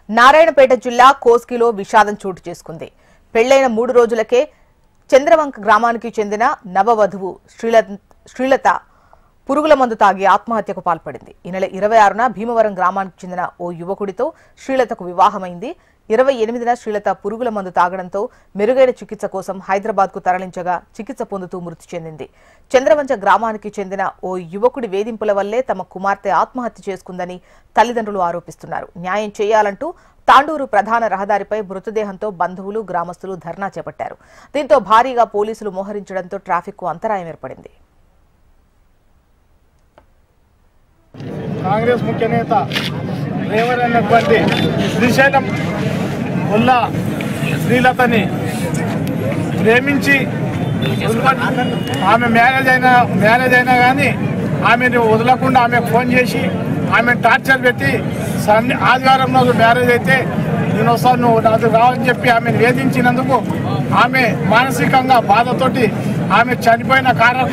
నారాయణపేట జిల్లా కోస్గిలో విషాదం చోటు చేసుకుంది. పెళ్లైన 3 రోజులకే చంద్రవంక గ్రామానికి చెందిన నవవధువు శ్రీలత పురుగుల మందు తాగి ఆత్మహత్యకు పాల్పడింది. ఈ నెల 26న భీమవరం గ్రామానికి చెందిన ఓ యువకుడితో శ్రీలతకు వివాహమైంది. 28న శ్రీలత పురుగుల మందు తాగడంతో మెరుగైన చికిత్స కోసం హైదరాబాద్కు తరలించగా చికిత్స పొందుతూ మృతి చెందింది. చంద్రవంచ గ్రామానికి చెందిన ఓ యువకుడి వేధింపుల వల్లే తమ కుమార్తె ఆత్మహత్య చేసుకుందని తల్లిదండ్రులు ఆరోపిస్తున్నారు. న్యాయం చేయాలంటూ తాండూరు ప్రధాన రహదారిపై మృతదేహంతో బంధువులు, గ్రామస్తులు ధర్నా చేపట్టారు. దీంతో భారీగా పోలీసులు మోహరించడంతో ట్రాఫిక్కు అంతరాయం ఏర్పడింది. కాంగ్రెస్ ముఖ్య నేత రేవంత్ అయినటువంటి శ్రీశైలం ఉల్లా శ్రీలతని ప్రేమించి ఆమె మ్యారేజ్ అయినా కానీ ఆమెను వదలకుండా ఆమెకు ఫోన్ చేసి ఆమె టార్చర్ పెట్టి ఆదివారం రోజు మ్యారేజ్ అయితే నేను వస్తాను, నువ్వు నాకు రావాలని చెప్పి ఆమెను వేధించినందుకు ఆమె మానసికంగా బాధతోటి ఆమె చనిపోయిన కారణం